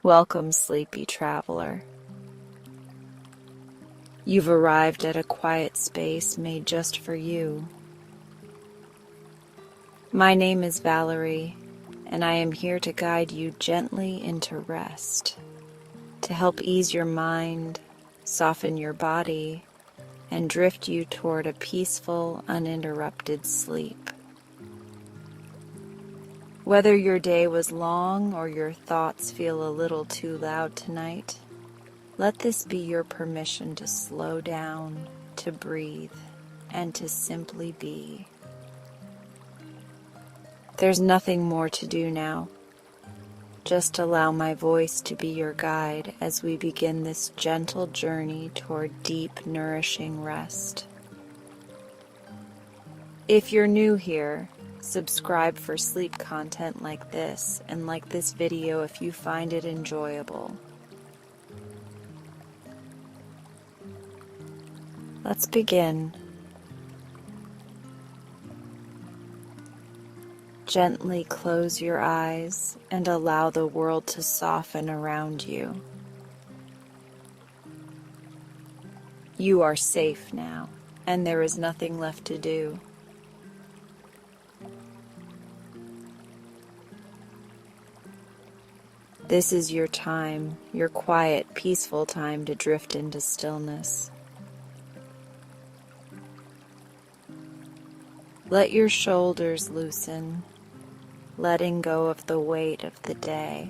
Welcome, sleepy traveler. You've arrived at a quiet space made just for you. My name is Valarie, and I am here to guide you gently into rest, to help ease your mind, soften your body, and drift you toward a peaceful, uninterrupted sleep. Whether your day was long or your thoughts feel a little too loud tonight, let this be your permission to slow down, to breathe, and to simply be. There's nothing more to do now. Just allow my voice to be your guide as we begin this gentle journey toward deep, nourishing rest. If you're new here, subscribe for sleep content like this, and like this video if you find it enjoyable. Let's begin. Gently close your eyes and allow the world to soften around you. You are safe now, and there is nothing left to do. This is your time, your quiet, peaceful time to drift into stillness. Let your shoulders loosen, letting go of the weight of the day.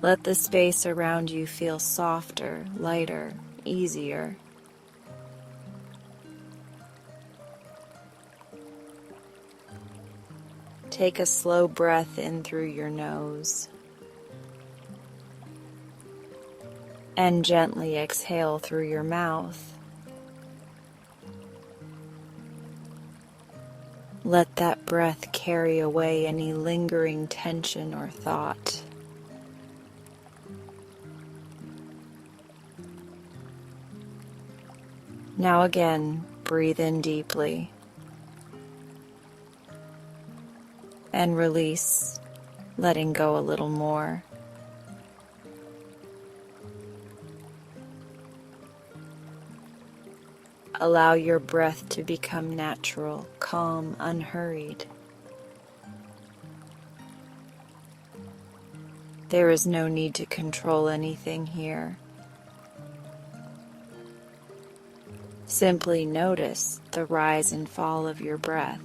Let the space around you feel softer, lighter, easier. Take a slow breath in through your nose and gently exhale through your mouth. Let that breath carry away any lingering tension or thought. Now again, breathe in deeply and release, letting go a little more. Allow your breath to become natural, calm, unhurried. There is no need to control anything here. Simply notice the rise and fall of your breath.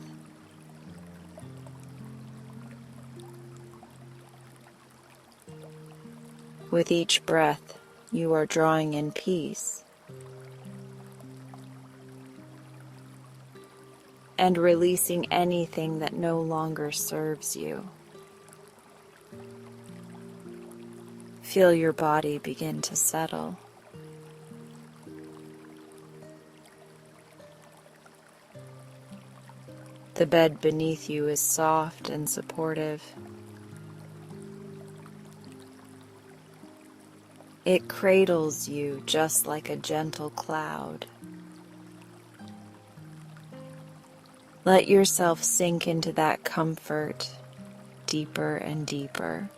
With each breath, you are drawing in peace and releasing anything that no longer serves you. Feel your body begin to settle. The bed beneath you is soft and supportive. It cradles you just like a gentle cloud. Let yourself sink into that comfort deeper and deeper.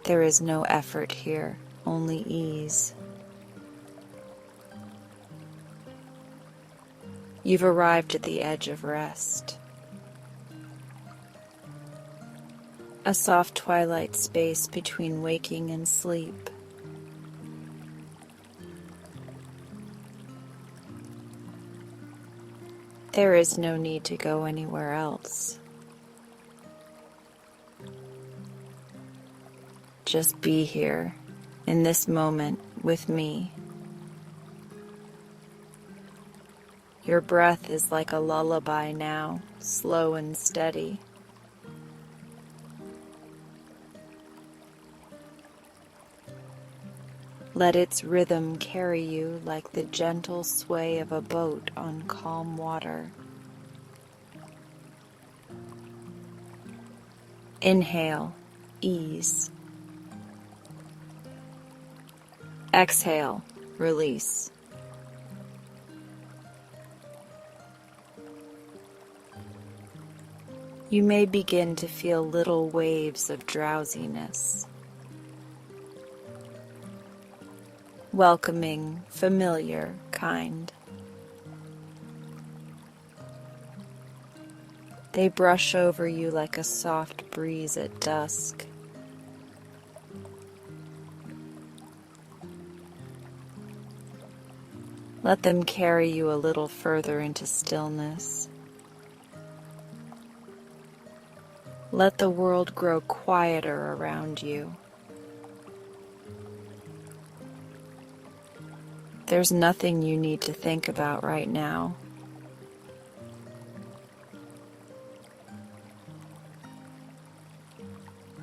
There is no effort here, only ease. You've arrived at the edge of rest. A soft twilight space between waking and sleep. There is no need to go anywhere else. Just be here, in this moment, with me. Your breath is like a lullaby now, slow and steady. Let its rhythm carry you like the gentle sway of a boat on calm water. Inhale, ease. Exhale, release. You may begin to feel little waves of drowsiness, welcoming, familiar kind. They brush over you like a soft breeze at dusk. Let them carry you a little further into stillness. Let the world grow quieter around you. There's nothing you need to think about right now.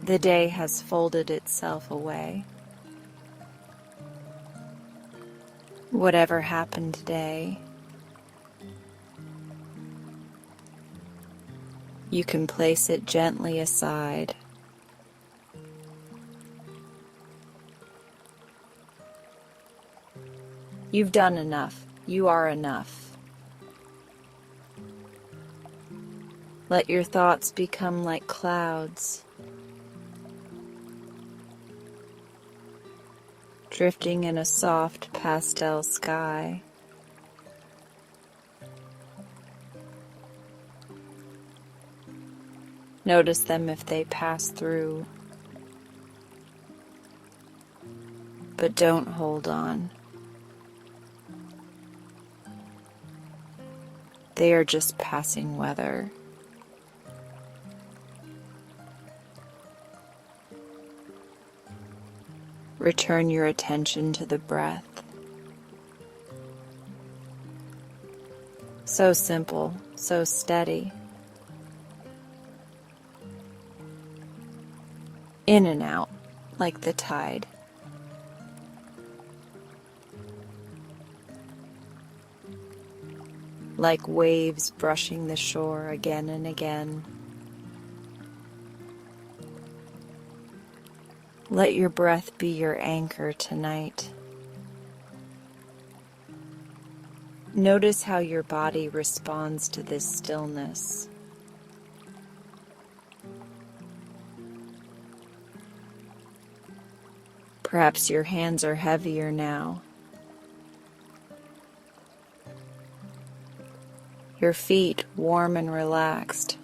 The day has folded itself away. Whatever happened today, you can place it gently aside. You've done enough. You are enough. Let your thoughts become like clouds, drifting in a soft pastel sky. Notice them if they pass through, but don't hold on. They are just passing weather. Return your attention to the breath. So simple, so steady. In and out, like the tide. Like waves brushing the shore again and again. Let your breath be your anchor tonight. Notice how your body responds to this stillness. Perhaps your hands are heavier now. Your feet warm and relaxed.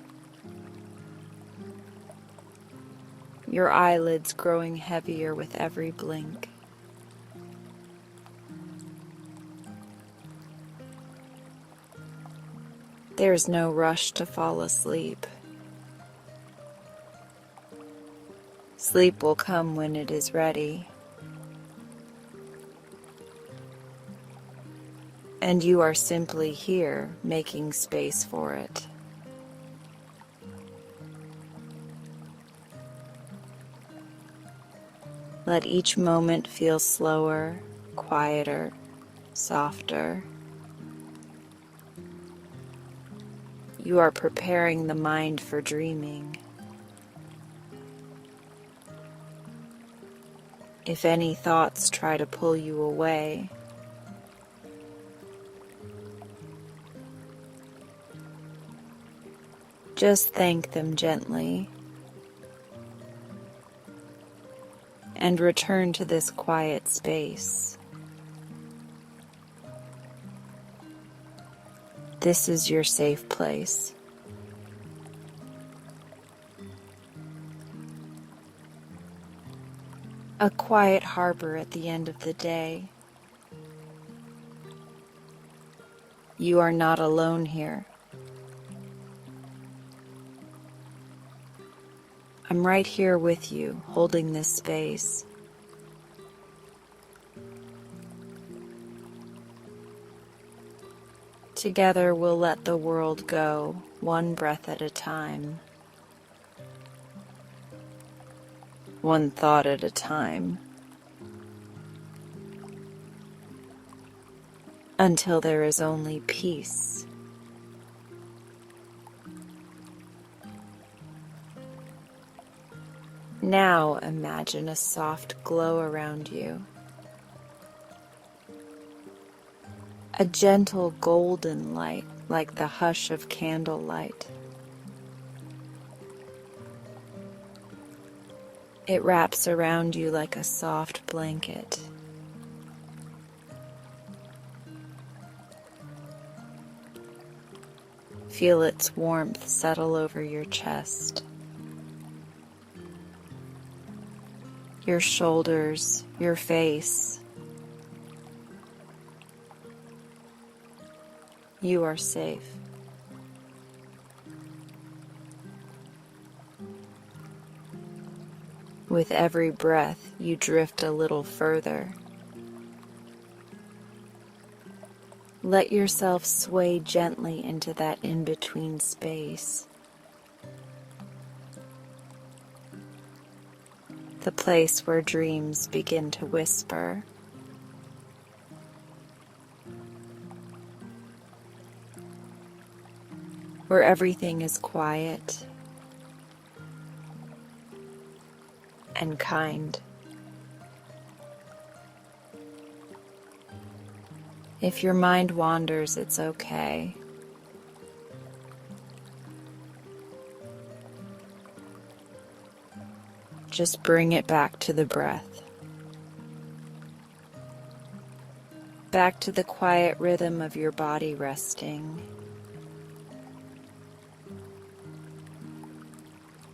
Your eyelids growing heavier with every blink. There's no rush to fall asleep. Sleep will come when it is ready. And you are simply here making space for it. Let each moment feel slower, quieter, softer. You are preparing the mind for dreaming. If any thoughts try to pull you away, just thank them gently and return to this quiet space. This is your safe place. A quiet harbor at the end of the day. You are not alone here. I'm right here with you, holding this space. Together we'll let the world go, one breath at a time, one thought at a time, until there is only peace. Now imagine a soft glow around you. A gentle golden light like the hush of candlelight. It wraps around you like a soft blanket. Feel its warmth settle over your chest, your shoulders, your face. You are safe. With every breath, you drift a little further. Let yourself sway gently into that in-between space. The place where dreams begin to whisper. Where everything is quiet and kind. If your mind wanders, it's okay. Just bring it back to the breath. Back to the quiet rhythm of your body resting.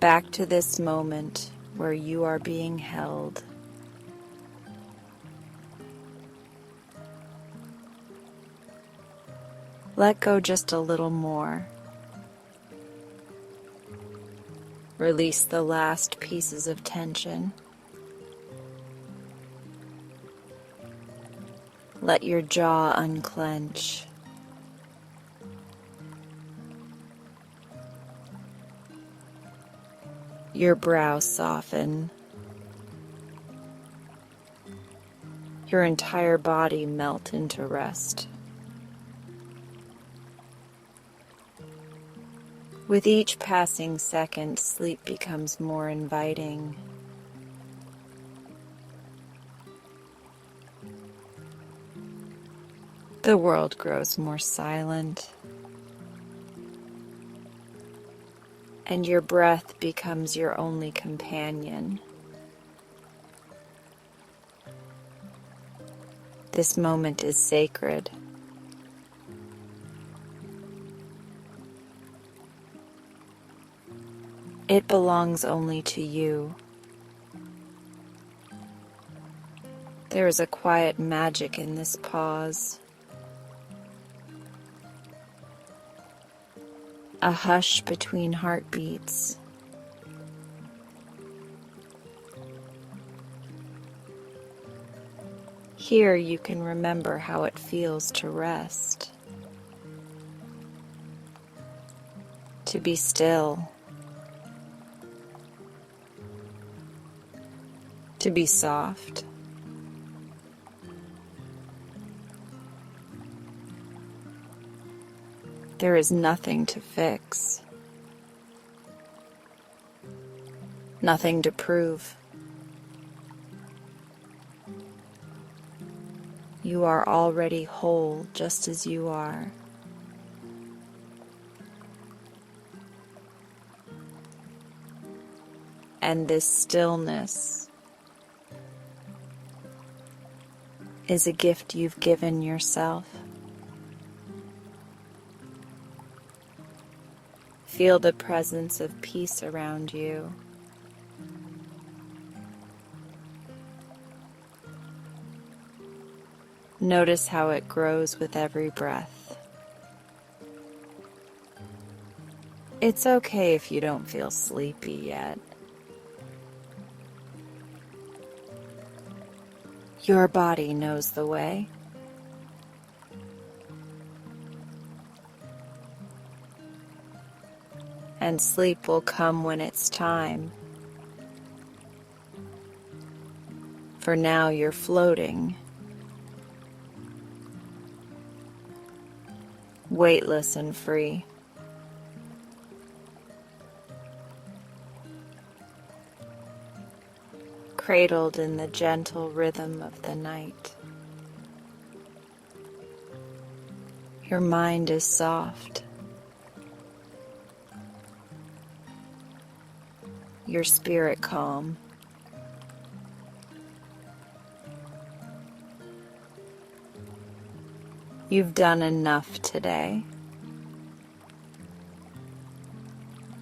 Back to this moment where you are being held. Let go just a little more. Release the last pieces of tension. Let your jaw unclench. Your brow soften. Your entire body melt into rest. With each passing second, sleep becomes more inviting. The world grows more silent, and your breath becomes your only companion. This moment is sacred. It belongs only to you. There is a quiet magic in this pause. A hush between heartbeats. Here you can remember how it feels to rest, to be still, to be soft. There is nothing to fix, nothing to prove. You are already whole just as you are. And this stillness is a gift you've given yourself. Feel the presence of peace around you. Notice how it grows with every breath. It's okay if you don't feel sleepy yet. Your body knows the way. And sleep will come when it's time. For now you're floating, weightless and free. Cradled in the gentle rhythm of the night. Your mind is soft. Your spirit calm. You've done enough today.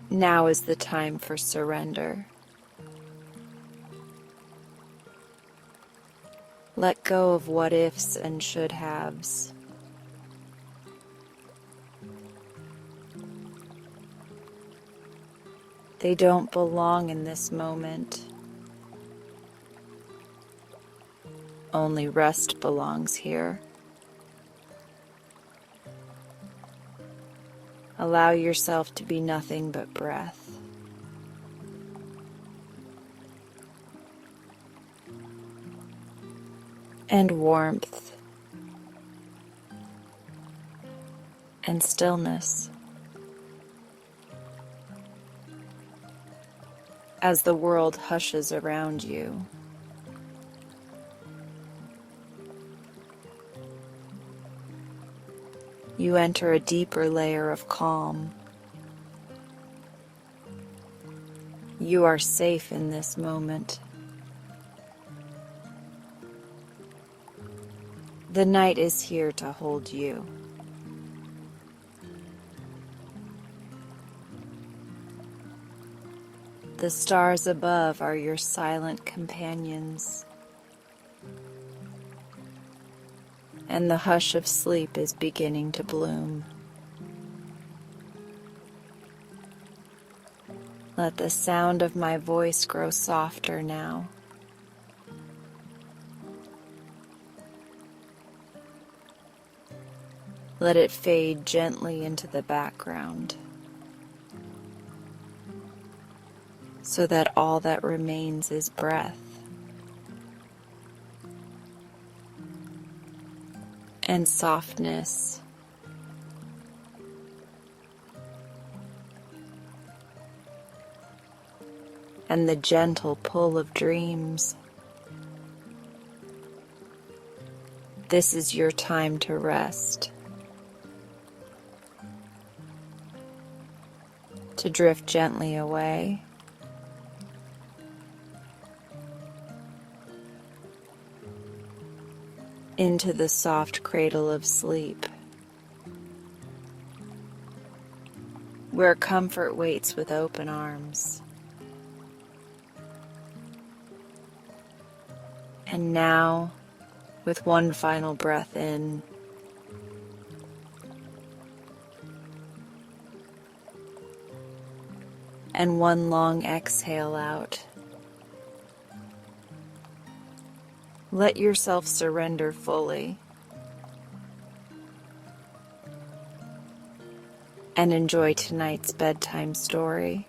Now is the time for surrender. Let go of what ifs and should haves. They don't belong in this moment. Only rest belongs here. Allow yourself to be nothing but breath. And warmth. And stillness. As the world hushes around you. You enter a deeper layer of calm. You are safe in this moment. The night is here to hold you. The stars above are your silent companions. And the hush of sleep is beginning to bloom. Let the sound of my voice grow softer now. Let it fade gently into the background, so that all that remains is breath and softness and the gentle pull of dreams. This is your time to rest, to drift gently away, into the soft cradle of sleep, where comfort waits with open arms. And now, with one final breath in, and one long exhale out, let yourself surrender fully and enjoy tonight's bedtime story.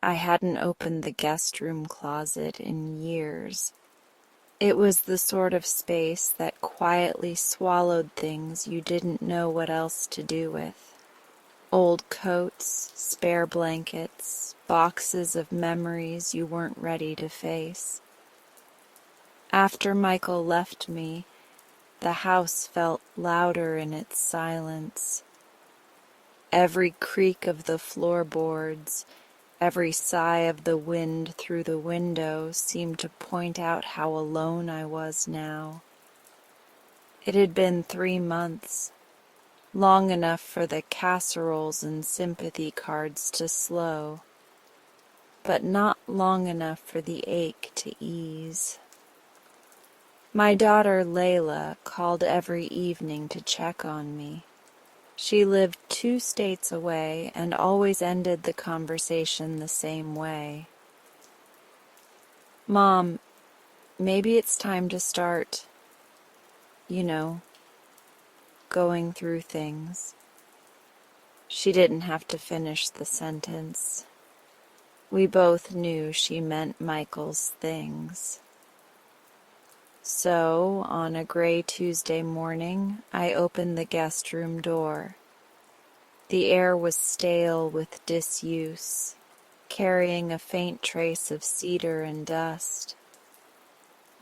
I hadn't opened the guest room closet in years. It was the sort of space that quietly swallowed things you didn't know what else to do with. Old coats, spare blankets, boxes of memories you weren't ready to face. After Michael left me, the house felt louder in its silence. Every creak of the floorboards, every sigh of the wind through the window seemed to point out how alone I was now. It had been 3 months, long enough for the casseroles and sympathy cards to slow, but not long enough for the ache to ease. My daughter Layla called every evening to check on me. She lived 2 states away and always ended the conversation the same way. "Mom, maybe it's time to start, you know, going through things." She didn't have to finish the sentence. We both knew she meant Michael's things. So, on a gray Tuesday morning, I opened the guest room door. The air was stale with disuse, carrying a faint trace of cedar and dust.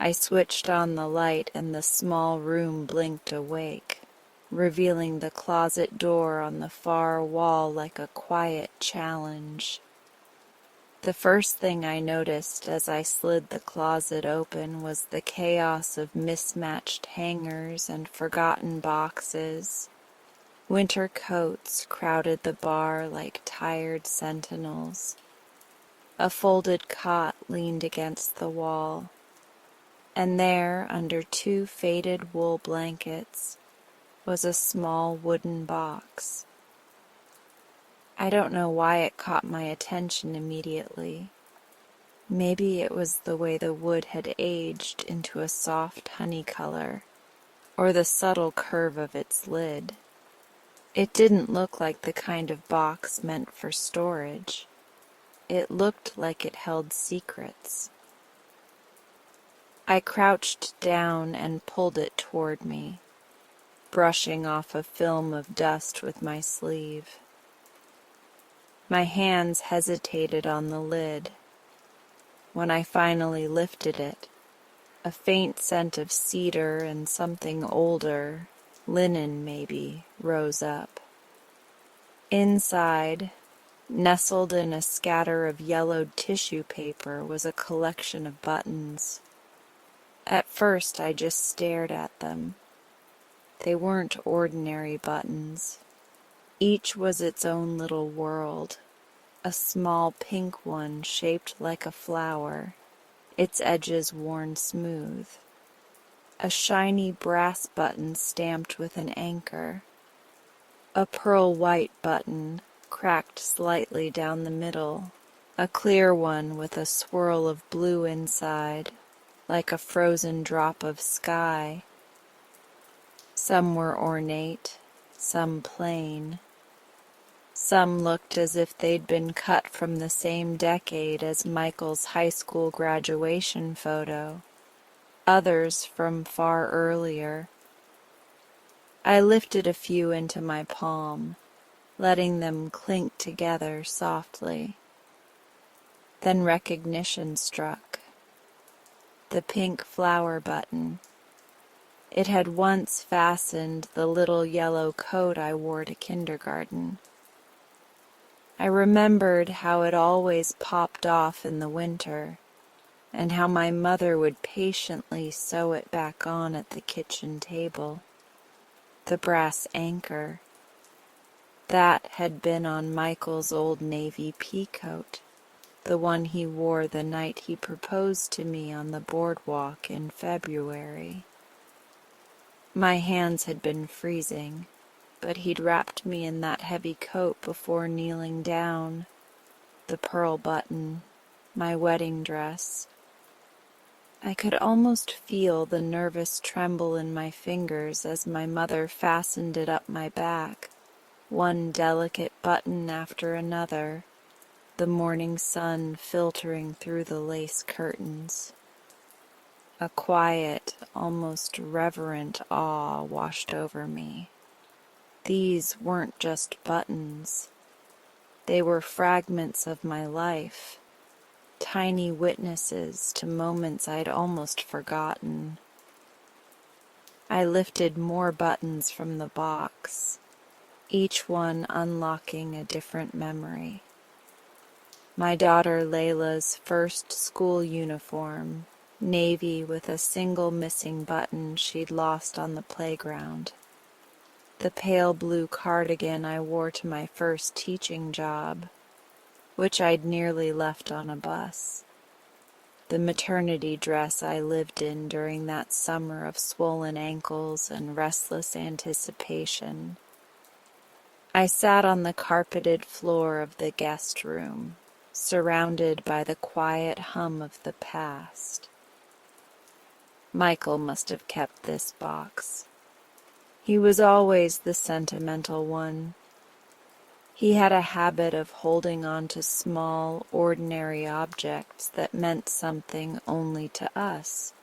I switched on the light and the small room blinked awake, revealing the closet door on the far wall like a quiet challenge. The first thing I noticed as I slid the closet open was the chaos of mismatched hangers and forgotten boxes. Winter coats crowded the bar like tired sentinels. A folded cot leaned against the wall, and there, under 2 faded wool blankets, was a small wooden box. I don't know why it caught my attention immediately. Maybe it was the way the wood had aged into a soft honey color, or the subtle curve of its lid. It didn't look like the kind of box meant for storage. It looked like it held secrets. I crouched down and pulled it toward me. brushing off a film of dust with my sleeve. My hands hesitated on the lid. When I finally lifted it, a faint scent of cedar and something older, linen maybe, rose up. Inside, nestled in a scatter of yellowed tissue paper, was a collection of buttons. At first I just stared at them. They weren't ordinary buttons. Each was its own little world, a small pink one shaped like a flower, its edges worn smooth. A shiny brass button stamped with an anchor. A pearl white button, cracked slightly down the middle. A clear one with a swirl of blue inside, like a frozen drop of sky. Some were ornate, some plain. Some looked as if they'd been cut from the same decade as Michael's high school graduation photo, others from far earlier. I lifted a few into my palm, letting them clink together softly. Then recognition struck. The pink flower button. It had once fastened the little yellow coat I wore to kindergarten. I remembered how it always popped off in the winter, and how my mother would patiently sew it back on at the kitchen table. The brass anchor. That had been on Michael's old navy pea coat, the one he wore the night he proposed to me on the boardwalk in February. My hands had been freezing, but he'd wrapped me in that heavy coat before kneeling down. The pearl button, my wedding dress. I could almost feel the nervous tremble in my fingers as my mother fastened it up my back, one delicate button after another, the morning sun filtering through the lace curtains. A quiet, almost reverent awe washed over me. These weren't just buttons. They were fragments of my life, tiny witnesses to moments I'd almost forgotten. I lifted more buttons from the box, each one unlocking a different memory. My daughter Layla's first school uniform, navy with a single missing button she'd lost on the playground. The pale blue cardigan I wore to my first teaching job, which I'd nearly left on a bus. The maternity dress I lived in during that summer of swollen ankles and restless anticipation. I sat on the carpeted floor of the guest room, surrounded by the quiet hum of the past. Michael must have kept this box. He was always the sentimental one. He had a habit of holding on to small, ordinary objects that meant something only to us.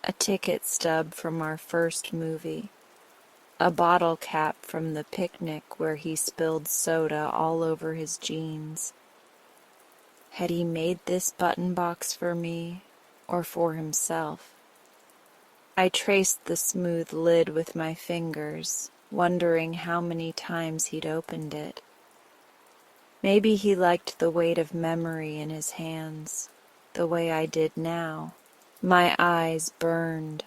A ticket stub from our first movie. A bottle cap from the picnic where he spilled soda all over his jeans. Had he made this button box for me, or for himself? I traced the smooth lid with my fingers, wondering how many times he'd opened it. Maybe he liked the weight of memory in his hands, the way I did now. My eyes burned,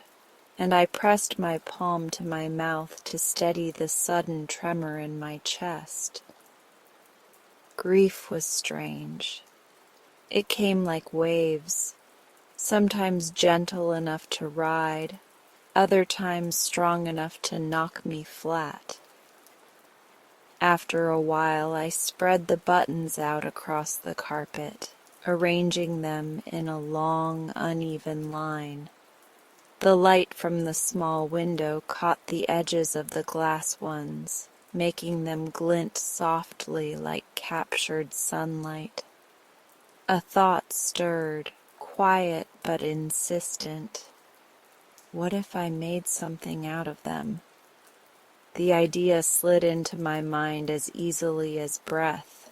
and I pressed my palm to my mouth to steady the sudden tremor in my chest. Grief was strange. It came like waves, sometimes gentle enough to ride, other times strong enough to knock me flat. After a while, I spread the buttons out across the carpet, arranging them in a long, uneven line. The light from the small window caught the edges of the glass ones, making them glint softly like captured sunlight. A thought stirred, quiet but insistent. What if I made something out of them? The idea slid into my mind as easily as breath.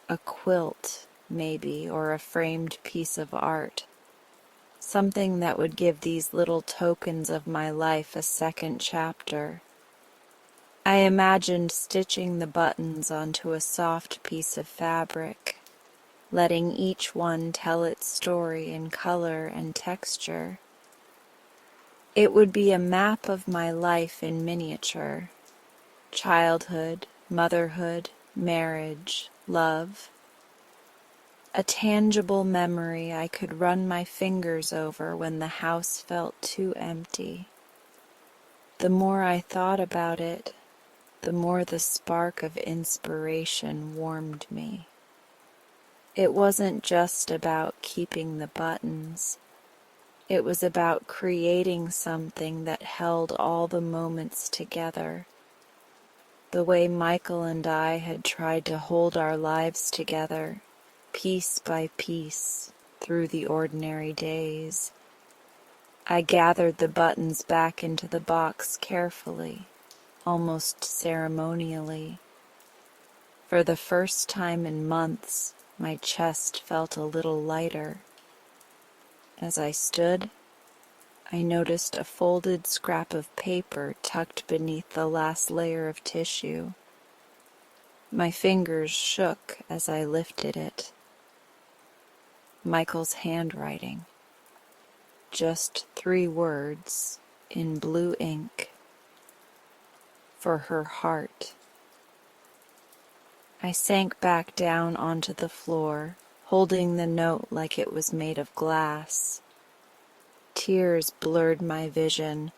A quilt, maybe, or a framed piece of art. Something that would give these little tokens of my life a second chapter. I imagined stitching the buttons onto a soft piece of fabric, letting each one tell its story in color and texture. It would be a map of my life in miniature. Childhood, motherhood, marriage, love. A tangible memory I could run my fingers over when the house felt too empty. The more I thought about it, the more the spark of inspiration warmed me. It wasn't just about keeping the buttons. It was about creating something that held all the moments together, the way Michael and I had tried to hold our lives together, piece by piece, through the ordinary days. I gathered the buttons back into the box carefully, almost ceremonially. For the first time in months, my chest felt a little lighter. As I stood, I noticed a folded scrap of paper tucked beneath the last layer of tissue. My fingers shook as I lifted it. Michael's handwriting. Just 3 words in blue ink. For her heart. I sank back down onto the floor, holding the note like it was made of glass. Tears blurred my vision,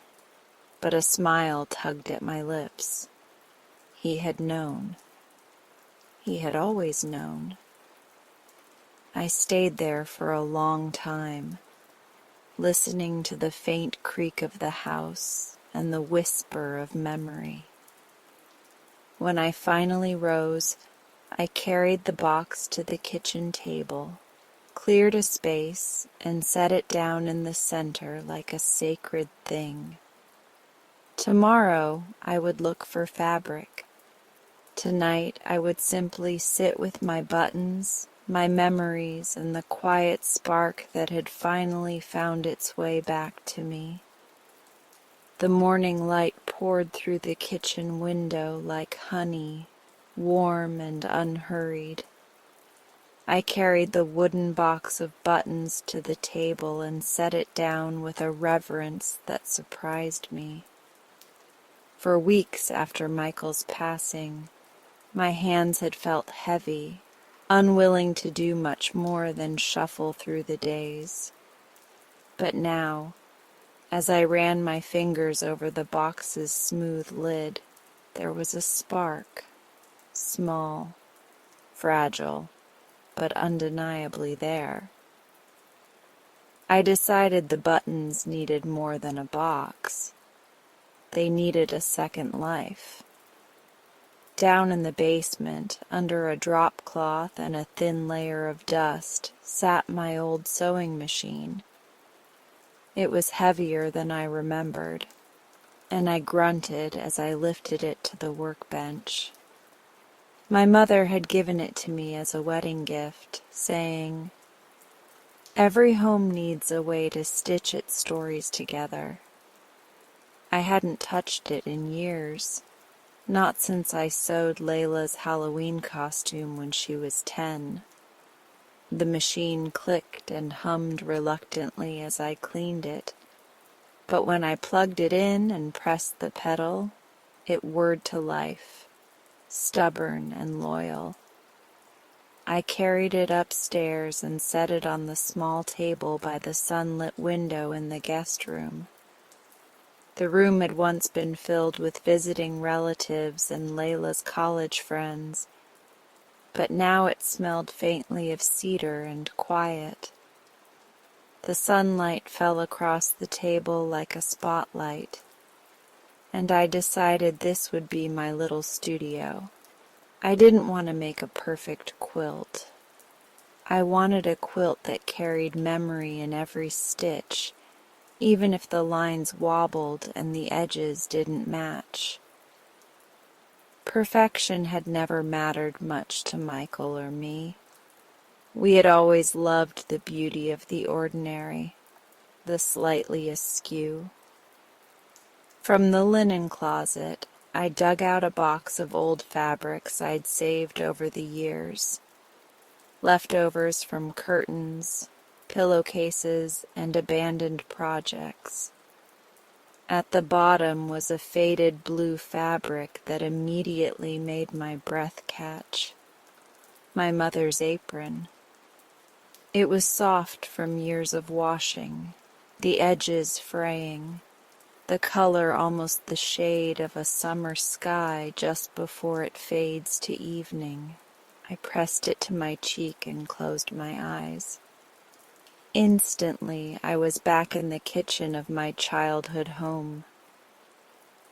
but a smile tugged at my lips. He had known. He had always known. I stayed there for a long time, listening to the faint creak of the house and the whisper of memory. When I finally rose, I carried the box to the kitchen table, cleared a space, and set it down in the center like a sacred thing. Tomorrow I would look for fabric. Tonight I would simply sit with my buttons, my memories, and the quiet spark that had finally found its way back to me. The morning light poured through the kitchen window like honey, warm and unhurried. I carried the wooden box of buttons to the table and set it down with a reverence that surprised me. For weeks after Michael's passing, my hands had felt heavy, unwilling to do much more than shuffle through the days. But now, as I ran my fingers over the box's smooth lid, there was a spark, small, fragile, but undeniably there. I decided the buttons needed more than a box. They needed a second life. Down in the basement, under a drop cloth and a thin layer of dust, sat my old sewing machine. It was heavier than I remembered, and I grunted as I lifted it to the workbench. My mother had given it to me as a wedding gift, saying, "Every home needs a way to stitch its stories together." I hadn't touched it in years, not since I sewed Layla's Halloween costume when she was 10. The machine clicked and hummed reluctantly as I cleaned it, but when I plugged it in and pressed the pedal, it whirred to life, stubborn and loyal. I carried it upstairs and set it on the small table by the sunlit window in the guest room. The room had once been filled with visiting relatives and Layla's college friends, but now it smelled faintly of cedar and quiet. The sunlight fell across the table like a spotlight, and I decided this would be my little studio. I didn't want to make a perfect quilt. I wanted a quilt that carried memory in every stitch, even if the lines wobbled and the edges didn't match. Perfection had never mattered much to Michael or me. We had always loved the beauty of the ordinary, the slightly askew. From the linen closet, I dug out a box of old fabrics I'd saved over the years, leftovers from curtains, pillowcases, and abandoned projects. At the bottom was a faded blue fabric that immediately made my breath catch. My mother's apron. It was soft from years of washing, the edges fraying, the color almost the shade of a summer sky just before it fades to evening. I pressed it to my cheek and closed my eyes. Instantly, I was back in the kitchen of my childhood home.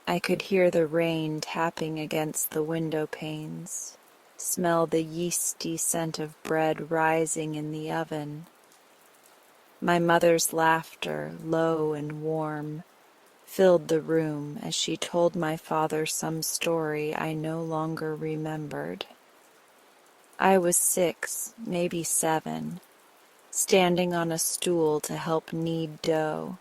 I could hear the rain tapping against the window panes, smell the yeasty scent of bread rising in the oven. My mother's laughter, low and warm, filled the room as she told my father some story I no longer remembered. I was 6, maybe 7, standing on a stool to help knead dough,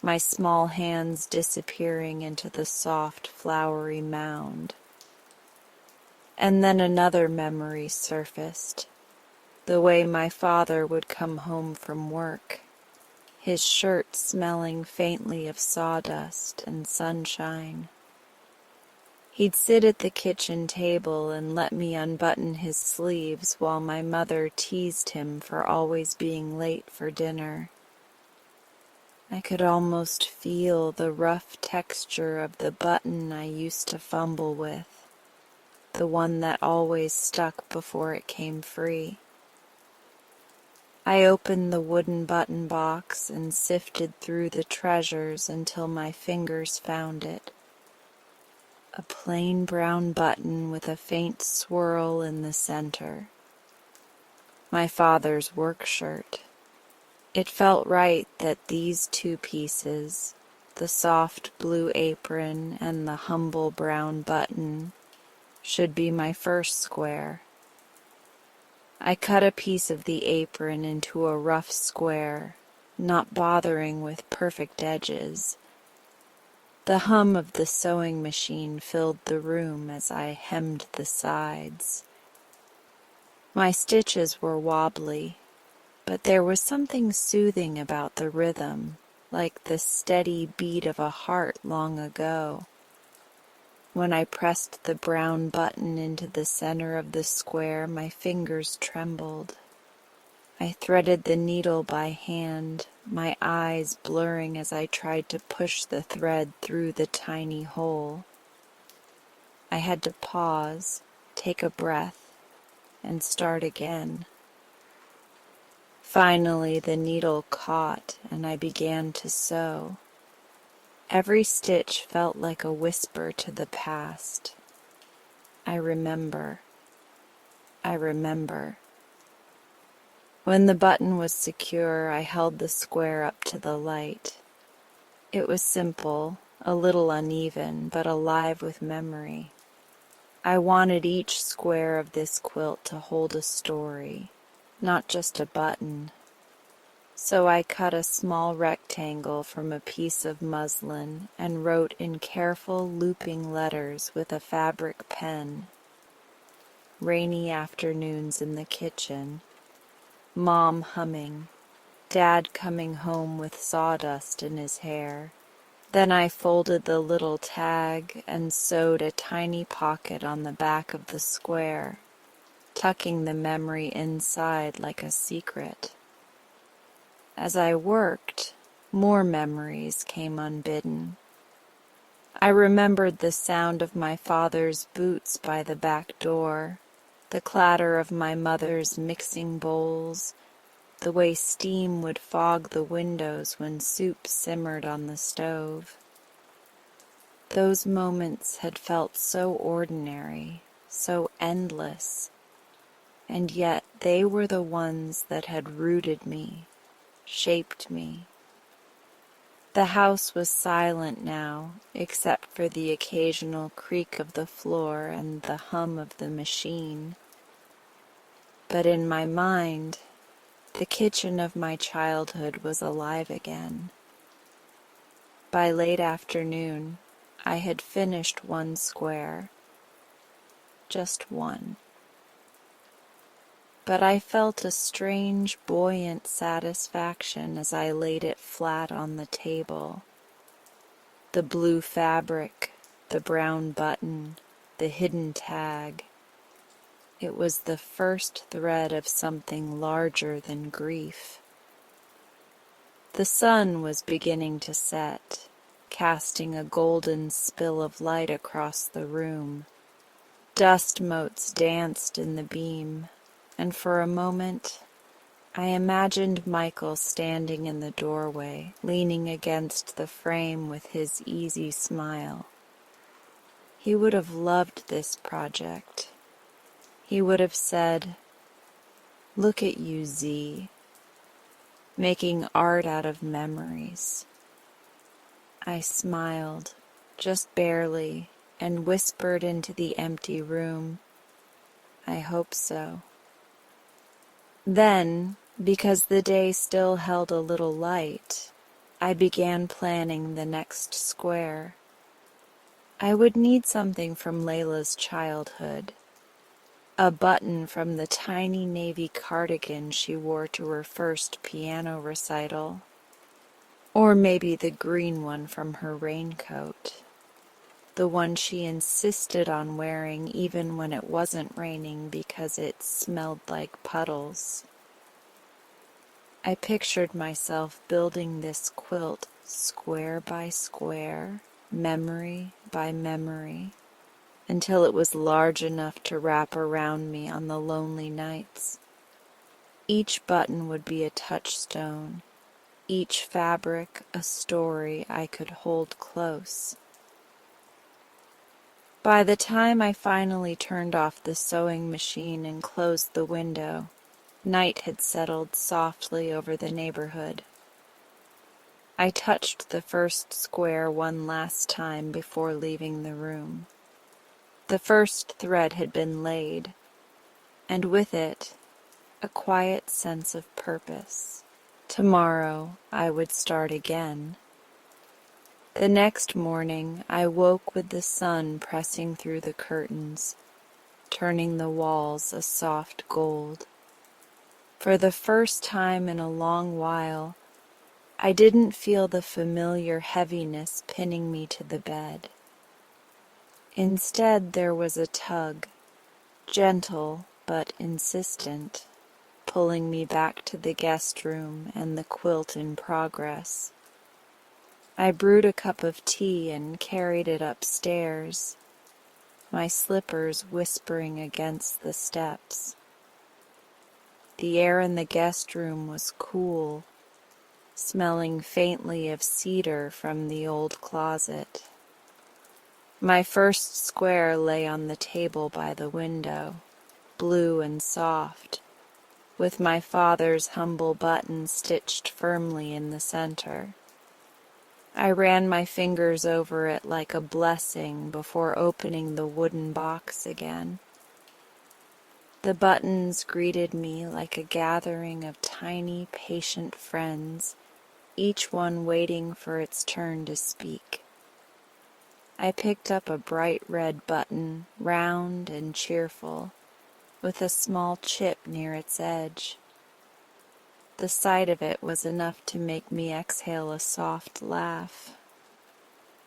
my small hands disappearing into the soft, floury mound. And then another memory surfaced, the way my father would come home from work, his shirt smelling faintly of sawdust and sunshine. He'd sit at the kitchen table and let me unbutton his sleeves while my mother teased him for always being late for dinner. I could almost feel the rough texture of the button I used to fumble with, the one that always stuck before it came free. I opened the wooden button box and sifted through the treasures until my fingers found it. A plain brown button with a faint swirl in the center. My father's work shirt. It felt right that these two pieces, the soft blue apron and the humble brown button, should be my first square. I cut a piece of the apron into a rough square, not bothering with perfect edges. The hum of the sewing machine filled the room as I hemmed the sides. My stitches were wobbly, but there was something soothing about the rhythm, like the steady beat of a heart long ago. When I pressed the brown button into the center of the square, my fingers trembled. I threaded the needle by hand, my eyes blurring as I tried to push the thread through the tiny hole. I had to pause, take a breath, and start again. Finally, the needle caught, and I began to sew. Every stitch felt like a whisper to the past. I remember. I remember. When the button was secure, I held the square up to the light. It was simple, a little uneven, but alive with memory. I wanted each square of this quilt to hold a story, not just a button. So I cut a small rectangle from a piece of muslin and wrote in careful looping letters with a fabric pen. Rainy afternoons in the kitchen. Mom humming, Dad coming home with sawdust in his hair. Then I folded the little tag and sewed a tiny pocket on the back of the square, tucking the memory inside like a secret. As I worked, more memories came unbidden. I remembered the sound of my father's boots by the back door, the clatter of my mother's mixing bowls, the way steam would fog the windows when soup simmered on the stove. Those moments had felt so ordinary, so endless, and yet they were the ones that had rooted me, shaped me. The house was silent now, except for the occasional creak of the floor and the hum of the machine. But in my mind, the kitchen of my childhood was alive again. By late afternoon, I had finished one square, just one. But I felt a strange, buoyant satisfaction as I laid it flat on the table. The blue fabric, the brown button, the hidden tag. It was the first thread of something larger than grief. The sun was beginning to set, casting a golden spill of light across the room. Dust motes danced in the beam, and for a moment I imagined Michael standing in the doorway, leaning against the frame with his easy smile. He would have loved this project. He would have said, "Look at you, Z, making art out of memories." I smiled, just barely, and whispered into the empty room, "I hope so." Then, because the day still held a little light, I began planning the next square. I would need something from Layla's childhood. A button from the tiny navy cardigan she wore to her first piano recital. Or maybe the green one from her raincoat. The one she insisted on wearing even when it wasn't raining because it smelled like puddles. I pictured myself building this quilt square by square, memory by memory, until it was large enough to wrap around me on the lonely nights. Each button would be a touchstone, each fabric a story I could hold close. By the time I finally turned off the sewing machine and closed the window, night had settled softly over the neighborhood. I touched the first square one last time before leaving the room. The first thread had been laid, and with it, a quiet sense of purpose. Tomorrow I would start again. The next morning I woke with the sun pressing through the curtains, turning the walls a soft gold. For the first time in a long while, I didn't feel the familiar heaviness pinning me to the bed. Instead, there was a tug, gentle but insistent, pulling me back to the guest room and the quilt in progress. I brewed a cup of tea and carried it upstairs, my slippers whispering against the steps. The air in the guest room was cool, smelling faintly of cedar from the old closet. My first square lay on the table by the window, blue and soft, with my father's humble button stitched firmly in the center. I ran my fingers over it like a blessing before opening the wooden box again. The buttons greeted me like a gathering of tiny, patient friends, each one waiting for its turn to speak. I picked up a bright red button, round and cheerful, with a small chip near its edge. The sight of it was enough to make me exhale a soft laugh.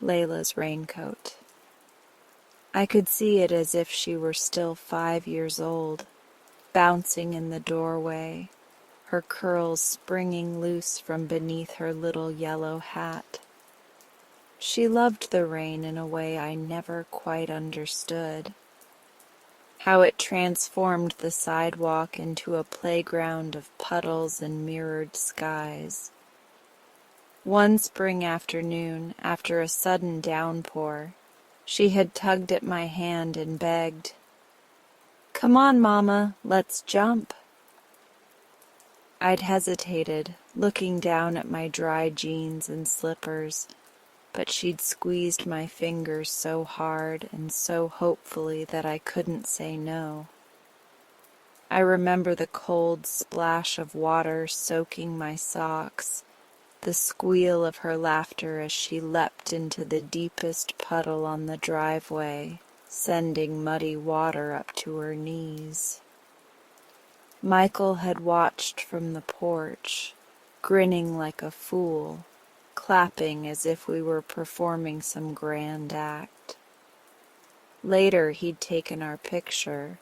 Layla's raincoat. I could see it as if she were still 5 years old, bouncing in the doorway, her curls springing loose from beneath her little yellow hat. She loved the rain in a way I never quite understood. How it transformed the sidewalk into a playground of puddles and mirrored skies. One spring afternoon, after a sudden downpour, she had tugged at my hand and begged, "Come on, Mama, let's jump." I'd hesitated, looking down at my dry jeans and slippers, but she'd squeezed my fingers so hard and so hopefully that I couldn't say no. I remember the cold splash of water soaking my socks, the squeal of her laughter as she leapt into the deepest puddle on the driveway, sending muddy water up to her knees. Michael had watched from the porch, grinning like a fool, clapping as if we were performing some grand act. Later he'd taken our picture,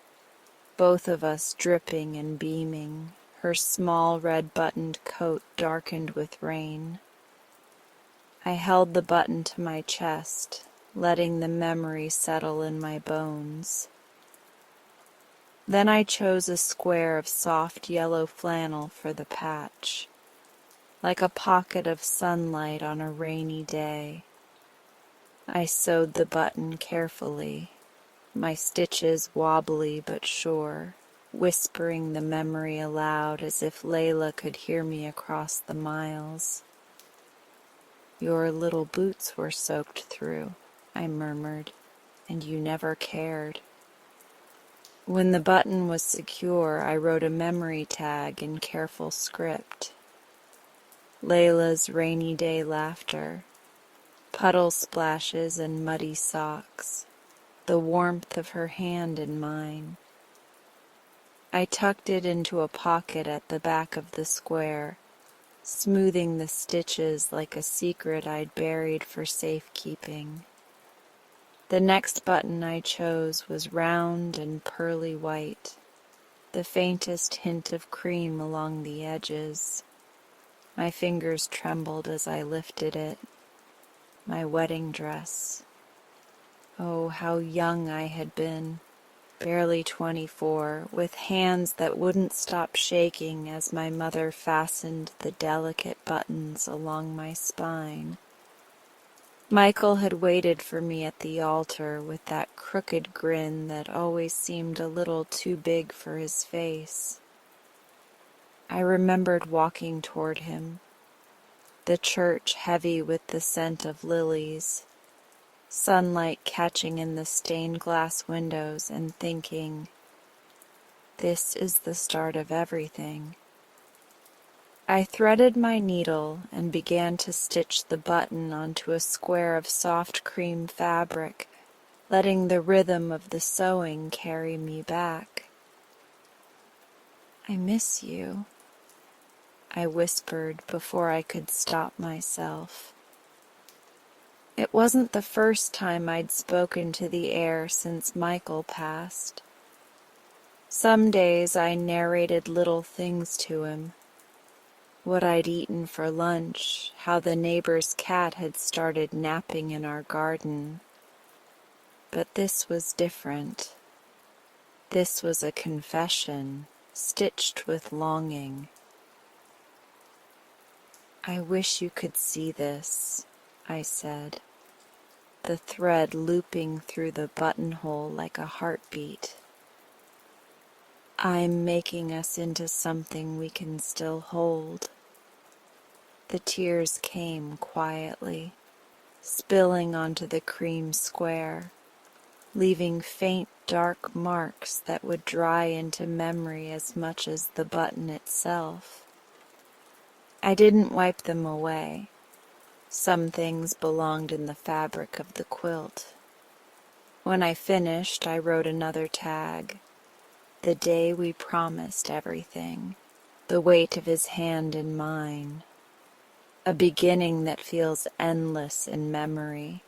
both of us dripping and beaming, her small red-buttoned coat darkened with rain. I held the button to my chest, letting the memory settle in my bones. Then I chose a square of soft yellow flannel for the patch, like a pocket of sunlight on a rainy day. I sewed the button carefully, my stitches wobbly but sure, whispering the memory aloud as if Layla could hear me across the miles. "Your little boots were soaked through," I murmured, "and you never cared." When the button was secure, I wrote a memory tag in careful script. Layla's rainy day laughter, puddle splashes and muddy socks, the warmth of her hand in mine. I tucked it into a pocket at the back of the square, smoothing the stitches like a secret I'd buried for safekeeping. The next button I chose was round and pearly white, the faintest hint of cream along the edges. My fingers trembled as I lifted it. My wedding dress. Oh, how young I had been, barely 24, with hands that wouldn't stop shaking as my mother fastened the delicate buttons along my spine. Michael had waited for me at the altar with that crooked grin that always seemed a little too big for his face. I remembered walking toward him, the church heavy with the scent of lilies, sunlight catching in the stained glass windows, and thinking, this is the start of everything. I threaded my needle and began to stitch the button onto a square of soft cream fabric, letting the rhythm of the sewing carry me back. "I miss you," I whispered before I could stop myself. It wasn't the first time I'd spoken to the air since Michael passed. Some days I narrated little things to him. What I'd eaten for lunch, how the neighbor's cat had started napping in our garden. But this was different. This was a confession, stitched with longing. "I wish you could see this," I said, the thread looping through the buttonhole like a heartbeat. "I'm making us into something we can still hold." The tears came quietly, spilling onto the cream square, leaving faint dark marks that would dry into memory as much as the button itself. I didn't wipe them away. Some things belonged in the fabric of the quilt. When I finished, I wrote another tag. The day we promised everything, the weight of his hand in mine. A beginning that feels endless in memory.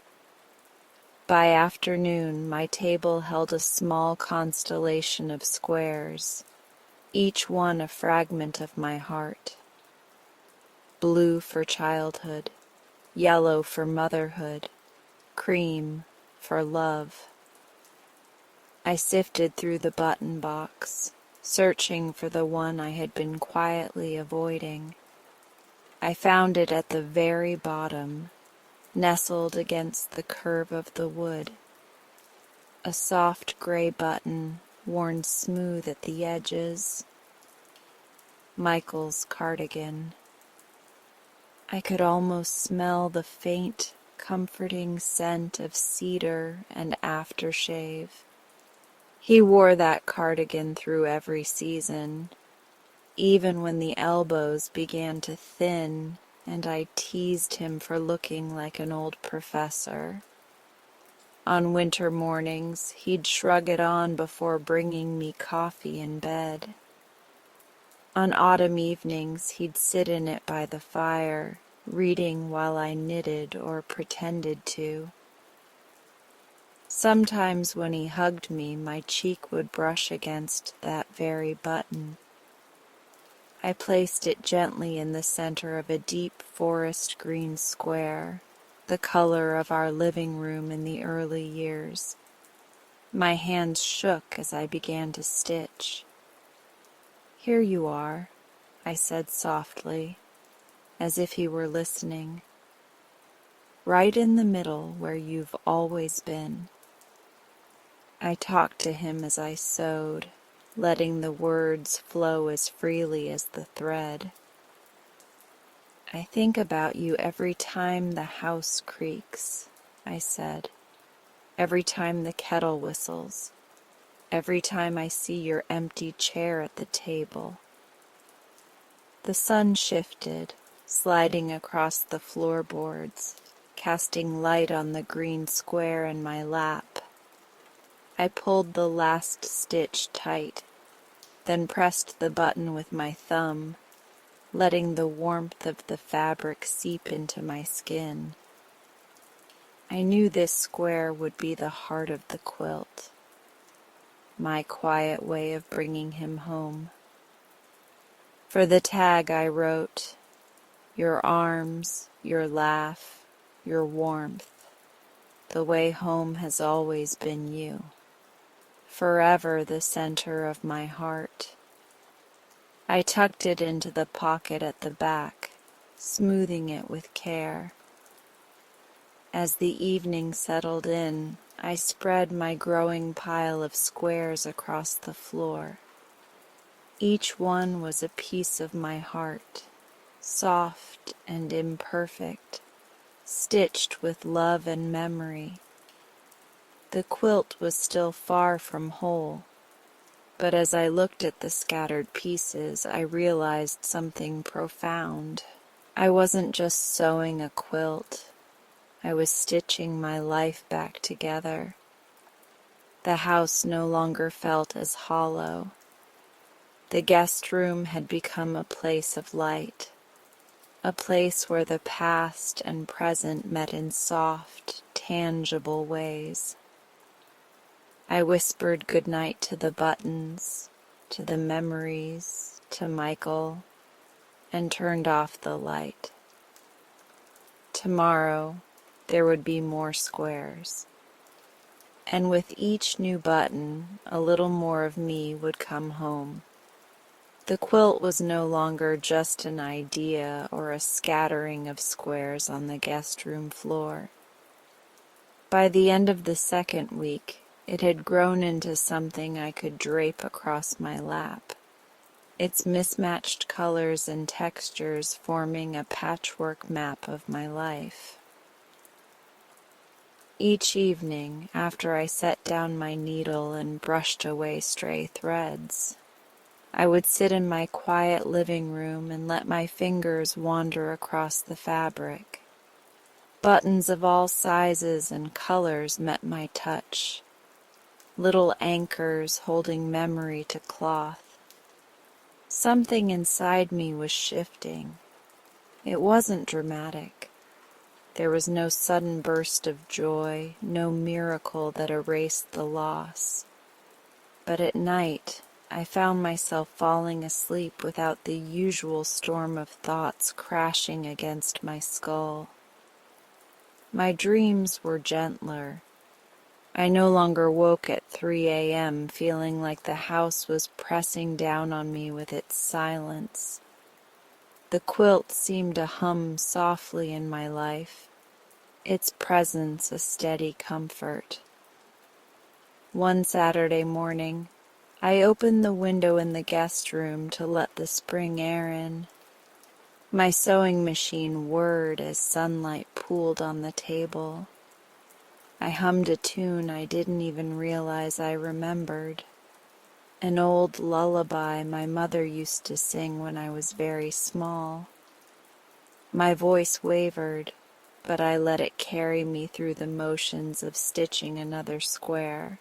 By afternoon, my table held a small constellation of squares, each one a fragment of my heart. Blue for childhood, yellow for motherhood, cream for love. I sifted through the button box, searching for the one I had been quietly avoiding. I found it at the very bottom, nestled against the curve of the wood. A soft gray button, worn smooth at the edges. Michael's cardigan. I could almost smell the faint, comforting scent of cedar and aftershave. He wore that cardigan through every season, even when the elbows began to thin and I teased him for looking like an old professor. On winter mornings, he'd shrug it on before bringing me coffee in bed. On autumn evenings, he'd sit in it by the fire, reading while I knitted or pretended to. Sometimes when he hugged me, my cheek would brush against that very button. I placed it gently in the center of a deep forest green square, the color of our living room in the early years. My hands shook as I began to stitch. "Here you are," I said softly, as if he were listening. "Right in the middle where you've always been." I talked to him as I sewed, letting the words flow as freely as the thread. "I think about you every time the house creaks," I said. "Every time the kettle whistles. Every time I see your empty chair at the table." The sun shifted, sliding across the floorboards, casting light on the green square in my lap. I pulled the last stitch tight, then pressed the button with my thumb, letting the warmth of the fabric seep into my skin. I knew this square would be the heart of the quilt, my quiet way of bringing him home. For the tag I wrote, "Your arms, your laugh, your warmth, the way home has always been you, forever the center of my heart." I tucked it into the pocket at the back, smoothing it with care. As the evening settled in, I spread my growing pile of squares across the floor. Each one was a piece of my heart, soft and imperfect, stitched with love and memory. The quilt was still far from whole, but as I looked at the scattered pieces, I realized something profound. I wasn't just sewing a quilt, I was stitching my life back together. The house no longer felt as hollow. The guest room had become a place of light, a place where the past and present met in soft, tangible ways. I whispered goodnight to the buttons, to the memories, to Michael, and turned off the light. Tomorrow, there would be more squares. And with each new button, a little more of me would come home. The quilt was no longer just an idea or a scattering of squares on the guest room floor. By the end of the second week, it had grown into something I could drape across my lap, its mismatched colors and textures forming a patchwork map of my life. Each evening, after I set down my needle and brushed away stray threads, I would sit in my quiet living room and let my fingers wander across the fabric. Buttons of all sizes and colors met my touch, little anchors holding memory to cloth. Something inside me was shifting. It wasn't dramatic. There was no sudden burst of joy, no miracle that erased the loss. But at night, I found myself falling asleep without the usual storm of thoughts crashing against my skull. My dreams were gentler. I no longer woke at 3 a.m. feeling like the house was pressing down on me with its silence. The quilt seemed to hum softly in my life, its presence a steady comfort. One Saturday morning, I opened the window in the guest room to let the spring air in. My sewing machine whirred as sunlight pooled on the table. I hummed a tune I didn't even realize I remembered. An old lullaby my mother used to sing when I was very small. My voice wavered, but I let it carry me through the motions of stitching another square.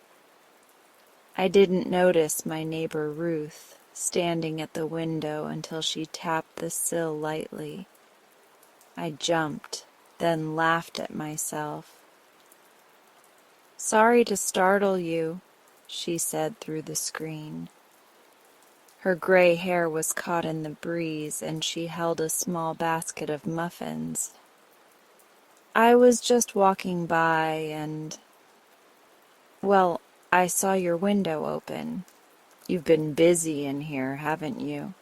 I didn't notice my neighbor Ruth standing at the window until she tapped the sill lightly. I jumped, then laughed at myself. "Sorry to startle you," she said through the screen. Her gray hair was caught in the breeze, and she held a small basket of muffins. "I was just walking by and, well, I saw your window open. You've been busy in here, haven't you?"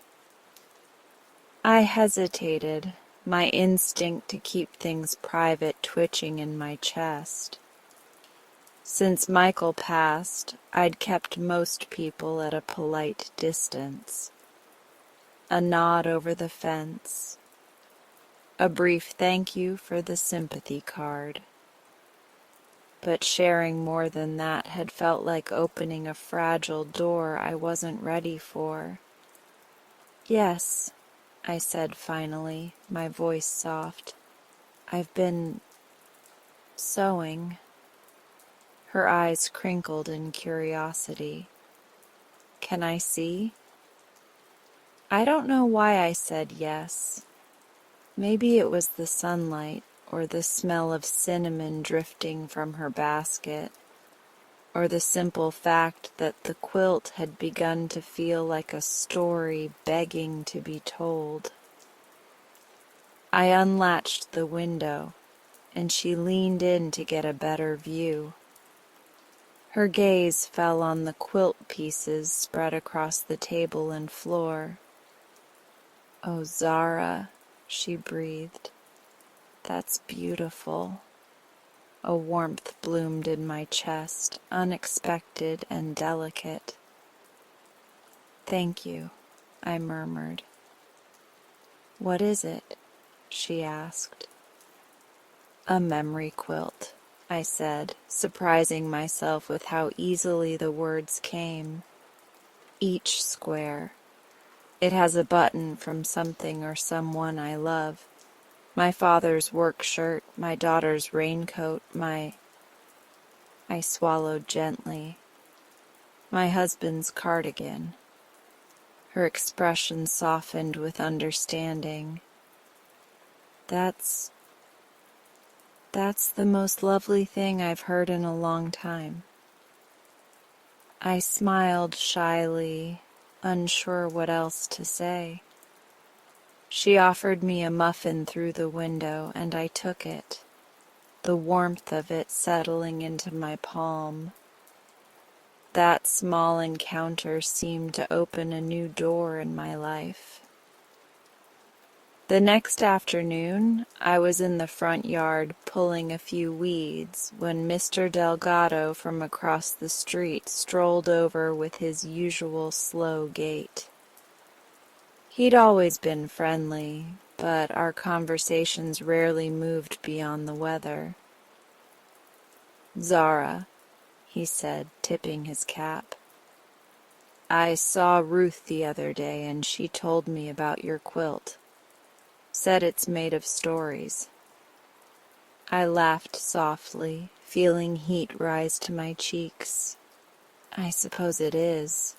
I hesitated, my instinct to keep things private twitching in my chest. Since Michael passed, I'd kept most people at a polite distance. A nod over the fence, a brief thank you for the sympathy card. But sharing more than that had felt like opening a fragile door I wasn't ready for. "Yes," I said finally, my voice soft. "I've been sewing." Her eyes crinkled in curiosity. "Can I see?" I don't know why I said yes. Maybe it was the sunlight, or the smell of cinnamon drifting from her basket, or the simple fact that the quilt had begun to feel like a story begging to be told. I unlatched the window, and she leaned in to get a better view. Her gaze fell on the quilt pieces spread across the table and floor. "Oh, Zara," she breathed. "That's beautiful." A warmth bloomed in my chest, unexpected and delicate. "Thank you," I murmured. "What is it?" she asked. "A memory quilt," I said, surprising myself with how easily the words came. "Each square. It has a button from something or someone I love. My father's work shirt, my daughter's raincoat, I swallowed gently. My husband's cardigan." Her expression softened with understanding. That's the most lovely thing I've heard in a long time." I smiled shyly, unsure what else to say. She offered me a muffin through the window, and I took it, the warmth of it settling into my palm. That small encounter seemed to open a new door in my life. The next afternoon, I was in the front yard pulling a few weeds when Mr. Delgado from across the street strolled over with his usual slow gait. He'd always been friendly, but our conversations rarely moved beyond the weather. "Zara," he said, tipping his cap. "I saw Ruth the other day and she told me about your quilt. Said it's made of stories." I laughed softly, feeling heat rise to my cheeks. "I suppose it is."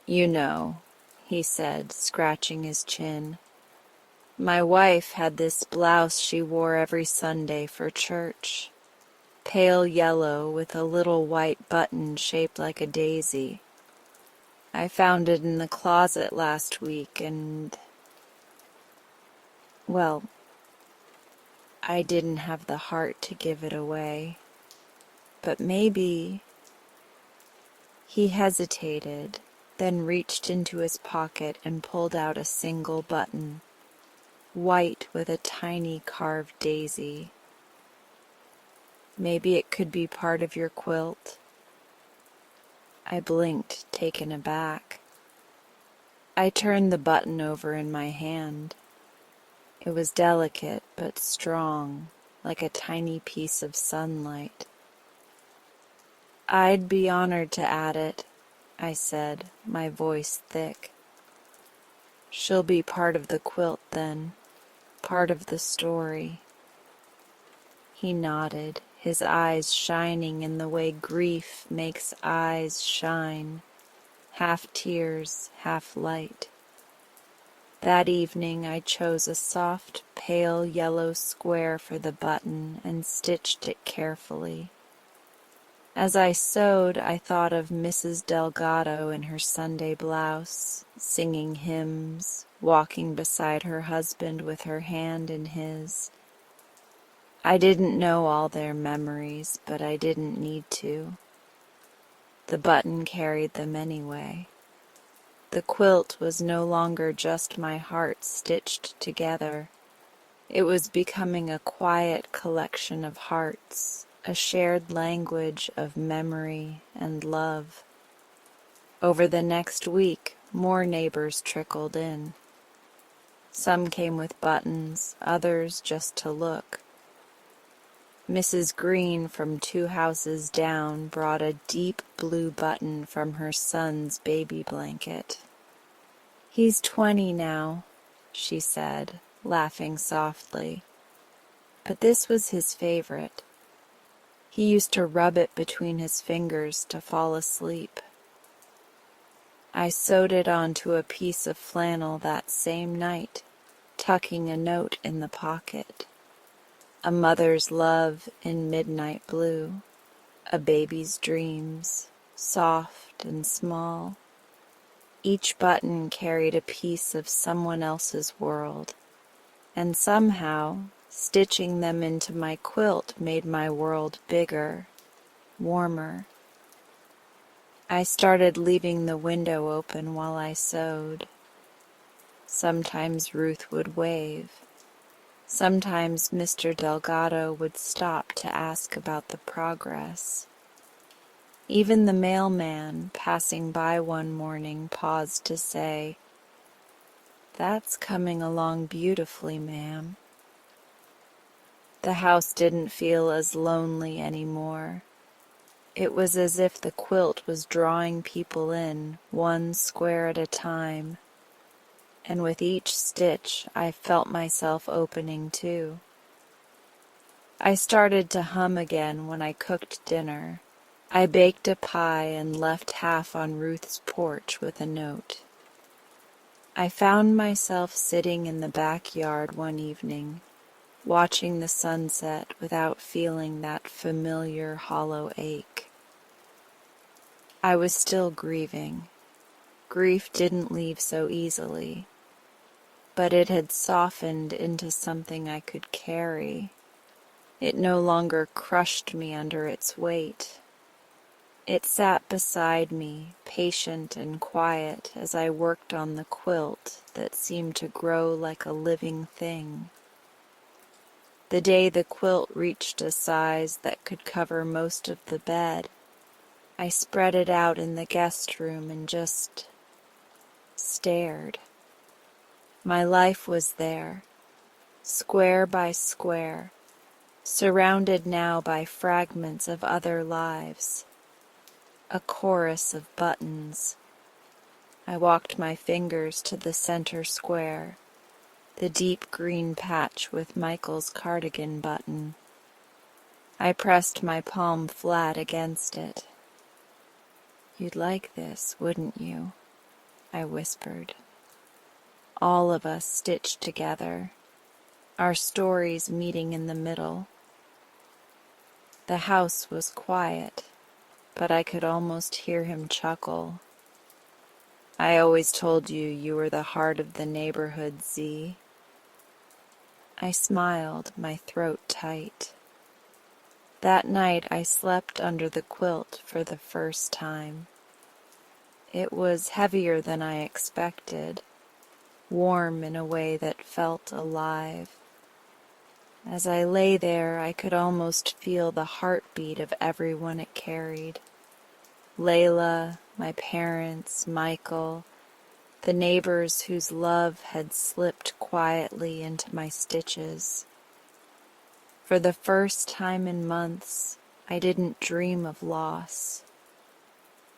"You know," he said, scratching his chin, "my wife had this blouse she wore every Sunday for church. Pale yellow with a little white button shaped like a daisy. I found it in the closet last week and, well, I didn't have the heart to give it away. But maybe—" He hesitated, then reached into his pocket and pulled out a single button, white with a tiny carved daisy. "Maybe it could be part of your quilt." I blinked, taken aback. I turned the button over in my hand. It was delicate but strong, like a tiny piece of sunlight. "I'd be honored to add it," I said, my voice thick. "She'll be part of the quilt then, part of the story." He nodded, his eyes shining in the way grief makes eyes shine, half tears, half light. That evening I chose a soft, pale yellow square for the button and stitched it carefully. As I sewed, I thought of Mrs. Delgado in her Sunday blouse, singing hymns, walking beside her husband with her hand in his. I didn't know all their memories, but I didn't need to. The button carried them anyway. The quilt was no longer just my heart stitched together. It was becoming a quiet collection of hearts, a shared language of memory and love. Over the next week, more neighbors trickled in. Some came with buttons, others just to look. Mrs. Green from 2 houses down brought a deep blue button from her son's baby blanket. "He's 20 now," she said, laughing softly. But this was his favorite. He used to rub it between his fingers to fall asleep. I sewed it onto a piece of flannel that same night, tucking a note in the pocket. A mother's love in midnight blue, a baby's dreams, soft and small. Each button carried a piece of someone else's world, and somehow, stitching them into my quilt made my world bigger, warmer. I started leaving the window open while I sewed. Sometimes Ruth would wave. Sometimes Mr. Delgado would stop to ask about the progress. Even the mailman, passing by one morning, paused to say, "That's coming along beautifully, ma'am." The house didn't feel as lonely anymore. It was as if the quilt was drawing people in, one square at a time, and with each stitch I felt myself opening too. I started to hum again when I cooked dinner. I baked a pie and left half on Ruth's porch with a note. I found myself sitting in the backyard one evening, watching the sunset without feeling that familiar hollow ache. I was still grieving. Grief didn't leave so easily, but it had softened into something I could carry. It no longer crushed me under its weight. It sat beside me, patient and quiet, as I worked on the quilt that seemed to grow like a living thing. The day the quilt reached a size that could cover most of the bed, I spread it out in the guest room and just stared. My life was there, square by square, surrounded now by fragments of other lives, a chorus of buttons. I walked my fingers to the center square, the deep green patch with Michael's cardigan button. I pressed my palm flat against it. "You'd like this, wouldn't you?" I whispered. All of us stitched together, our stories meeting in the middle. The house was quiet, but I could almost hear him chuckle. "I always told you you were the heart of the neighborhood, Z." I smiled, my throat tight. That night I slept under the quilt for the first time. It was heavier than I expected, warm in a way that felt alive. As I lay there, I could almost feel the heartbeat of everyone it carried. Layla, my parents, Michael, the neighbors whose love had slipped quietly into my stitches. For the first time in months, I didn't dream of loss.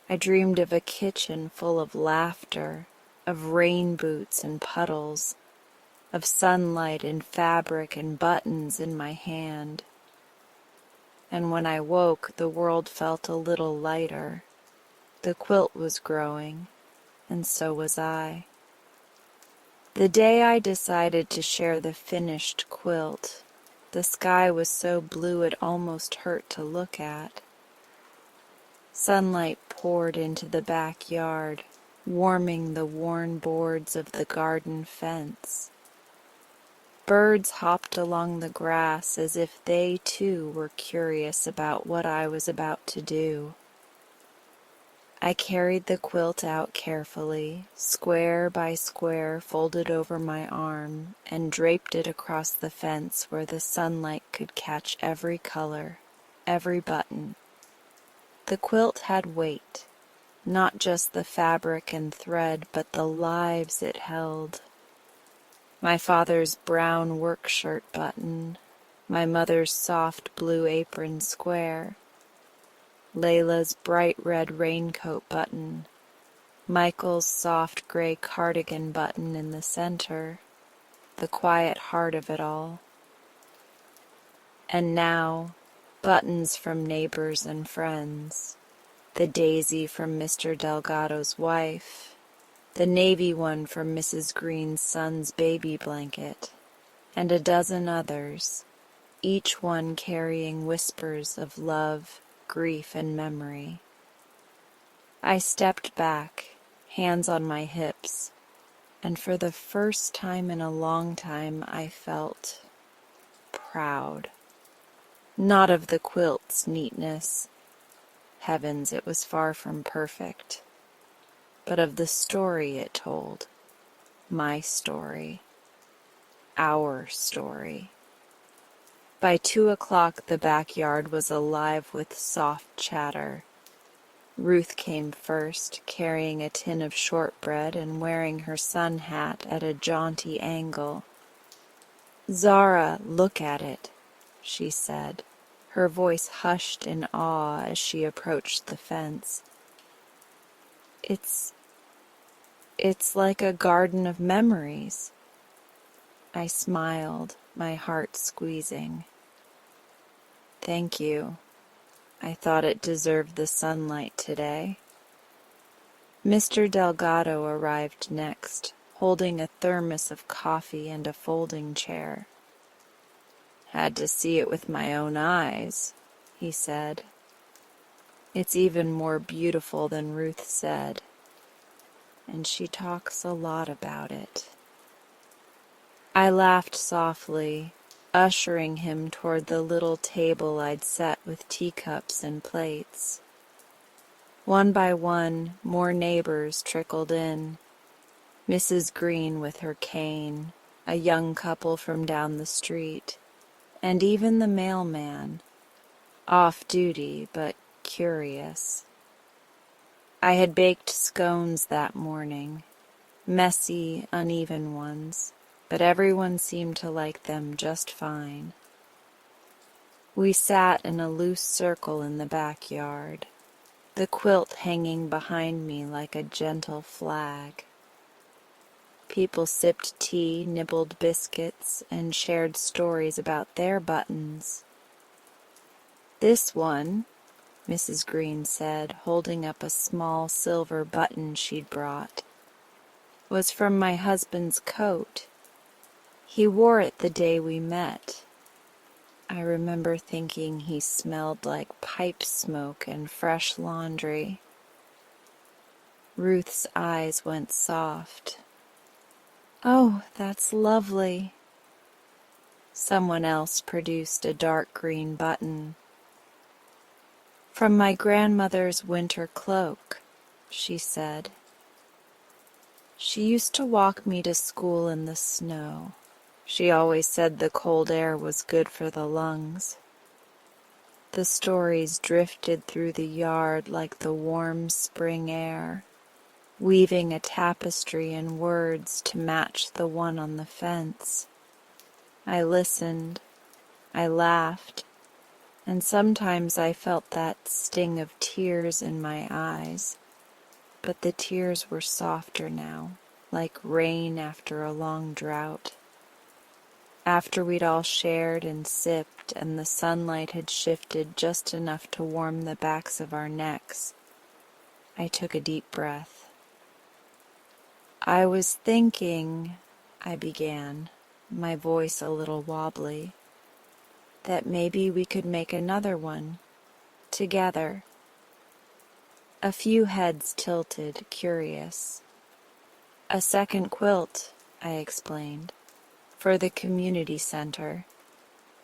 I dreamed of a kitchen full of laughter, of rain boots and puddles, of sunlight and fabric and buttons in my hand. And when I woke, the world felt a little lighter. The quilt was growing, and so was I. The day I decided to share the finished quilt, the sky was so blue it almost hurt to look at. Sunlight poured into the backyard, warming the worn boards of the garden fence. Birds hopped along the grass as if they too were curious about what I was about to do. I carried the quilt out carefully, square by square folded over my arm, and draped it across the fence where the sunlight could catch every color, every button. The quilt had weight, not just the fabric and thread, but the lives it held. My father's brown work shirt button, my mother's soft blue apron square, Layla's bright red raincoat button, Michael's soft gray cardigan button in the center, the quiet heart of it all. And now, buttons from neighbors and friends, the daisy from Mr. Delgado's wife, the navy one from Mrs. Green's son's baby blanket, and a dozen others, each one carrying whispers of love, grief, and memory. I stepped back, hands on my hips, and for the first time in a long time I felt proud. Not of the quilt's neatness, heavens, it was far from perfect, but of the story it told, my story, our story. By 2 o'clock the backyard was alive with soft chatter. Ruth came first, carrying a tin of shortbread and wearing her sun hat at a jaunty angle. "Zara, look at it," she said, her voice hushed in awe as she approached the fence. It's like a garden of memories." I smiled, my heart squeezing. "Thank you. I thought it deserved the sunlight today." Mr. Delgado arrived next, holding a thermos of coffee and a folding chair. "Had to see it with my own eyes," he said. "It's even more beautiful than Ruth said, and she talks a lot about it." I laughed softly, ushering him toward the little table I'd set with teacups and plates. One by one, more neighbors trickled in. Mrs. Green with her cane, a young couple from down the street, and even the mailman, off duty but curious. I had baked scones that morning, messy, uneven ones, but everyone seemed to like them just fine. We sat in a loose circle in the backyard, the quilt hanging behind me like a gentle flag. People sipped tea, nibbled biscuits, and shared stories about their buttons. "This one," Mrs. Green said, holding up a small silver button she'd brought, "was from my husband's coat. He wore it the day we met. I remember thinking he smelled like pipe smoke and fresh laundry." Ruth's eyes went soft. "Oh, that's lovely." Someone else produced a dark green button. "From my grandmother's winter cloak," she said. "She used to walk me to school in the snow. She always said the cold air was good for the lungs." The stories drifted through the yard like the warm spring air, weaving a tapestry in words to match the one on the fence. I listened, I laughed, and sometimes I felt that sting of tears in my eyes, but the tears were softer now, like rain after a long drought. After we'd all shared and sipped and the sunlight had shifted just enough to warm the backs of our necks, I took a deep breath. I was thinking, I began, my voice a little wobbly, that maybe we could make another one, together. A few heads tilted, curious. A second quilt, I explained, for the community center.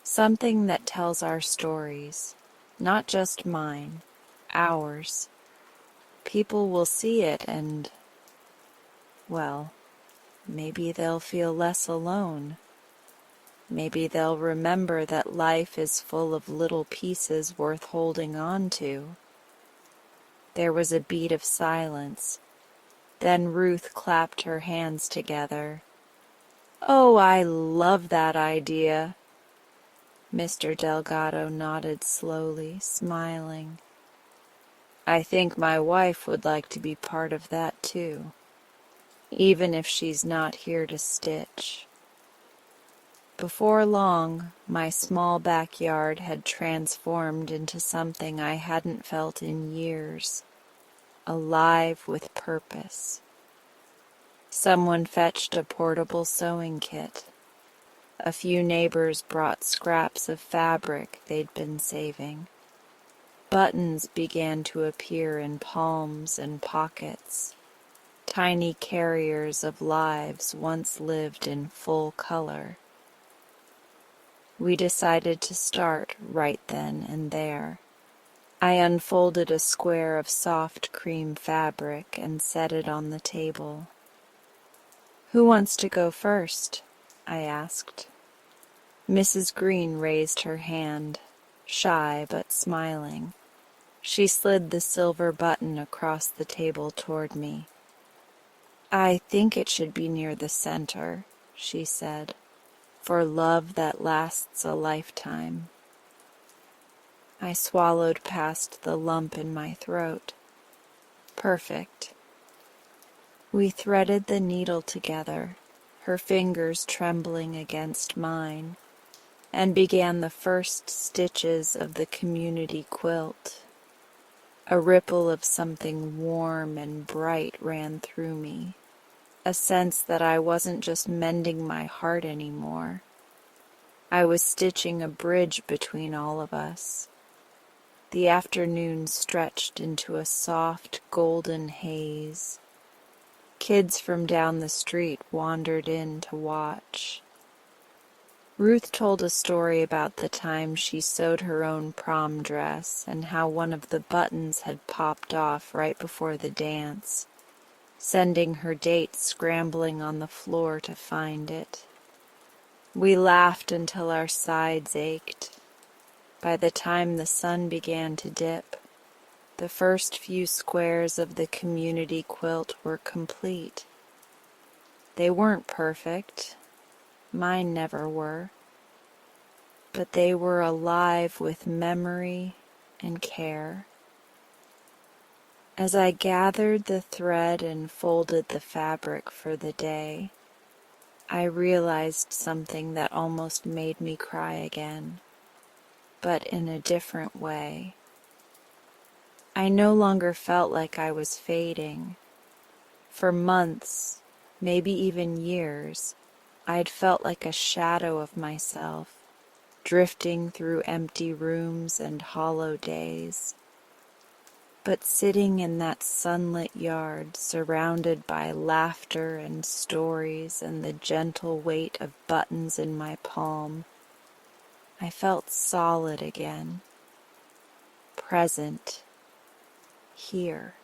Something that tells our stories, not just mine, ours. People will see it and, well, maybe they'll feel less alone. Maybe they'll remember that life is full of little pieces worth holding on to. There was a beat of silence. Then Ruth clapped her hands together. "Oh, I love that idea." Mr. Delgado nodded slowly, smiling. "I think my wife would like to be part of that too, even if she's not here to stitch." Before long, my small backyard had transformed into something I hadn't felt in years, alive with purpose. Someone fetched a portable sewing kit. A few neighbors brought scraps of fabric they'd been saving. Buttons began to appear in palms and pockets, tiny carriers of lives once lived in full color. We decided to start right then and there. I unfolded a square of soft cream fabric and set it on the table. "Who wants to go first?" I asked. Mrs. Green raised her hand, shy but smiling. She slid the silver button across the table toward me. "I think it should be near the center," she said, "for love that lasts a lifetime." I swallowed past the lump in my throat. Perfect. We threaded the needle together, her fingers trembling against mine, and began the first stitches of the community quilt. A ripple of something warm and bright ran through me, a sense that I wasn't just mending my heart anymore. I was stitching a bridge between all of us. The afternoon stretched into a soft, golden haze. Kids from down the street wandered in to watch. Ruth told a story about the time she sewed her own prom dress and how one of the buttons had popped off right before the dance, sending her date scrambling on the floor to find it. We laughed until our sides ached. By the time the sun began to dip, the first few squares of the community quilt were complete. They weren't perfect. Mine never were. But they were alive with memory and care. As I gathered the thread and folded the fabric for the day, I realized something that almost made me cry again, but in a different way. I no longer felt like I was fading. For months, maybe even years, I'd felt like a shadow of myself, drifting through empty rooms and hollow days. But sitting in that sunlit yard, surrounded by laughter and stories and the gentle weight of buttons in my palm, I felt solid again, present, here.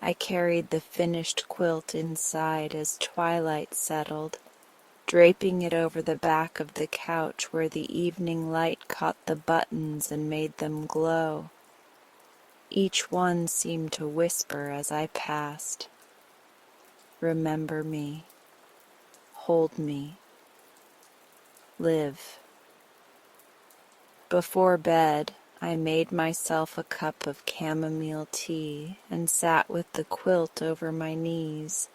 I carried the finished quilt inside as twilight settled, draping it over the back of the couch where the evening light caught the buttons and made them glow. Each one seemed to whisper as I passed, "Remember me, hold me, live." Before bed, I made myself a cup of chamomile tea and sat with the quilt over my knees.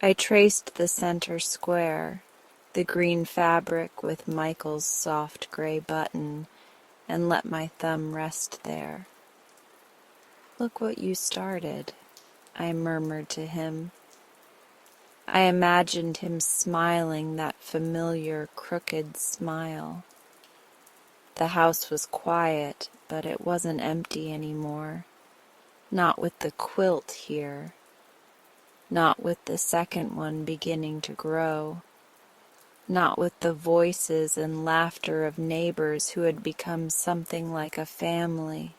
I traced the center square, the green fabric with Michael's soft gray button, and let my thumb rest there. "Look what you started," I murmured to him. I imagined him smiling that familiar, crooked smile. The house was quiet, but it wasn't empty anymore. Not with the quilt here. Not with the second one beginning to grow. Not with the voices and laughter of neighbors who had become something like a family,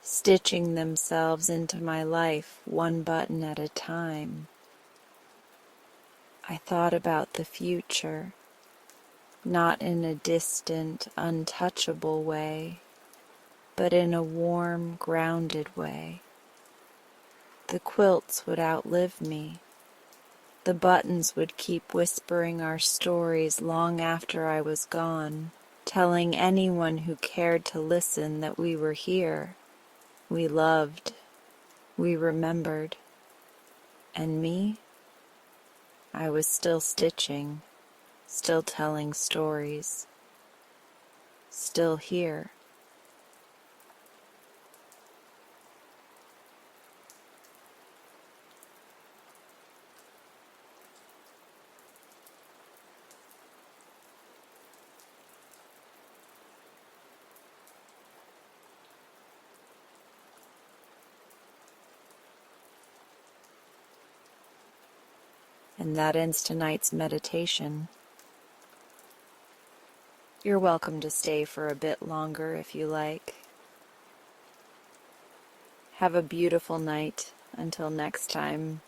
stitching themselves into my life one button at a time. I thought about the future, not in a distant, untouchable way, but in a warm, grounded way. The quilts would outlive me. The buttons would keep whispering our stories long after I was gone, telling anyone who cared to listen that we were here, we loved, we remembered. And me? I was still stitching, still telling stories, still here. And that ends tonight's meditation. You're welcome to stay for a bit longer if you like. Have a beautiful night. Until next time.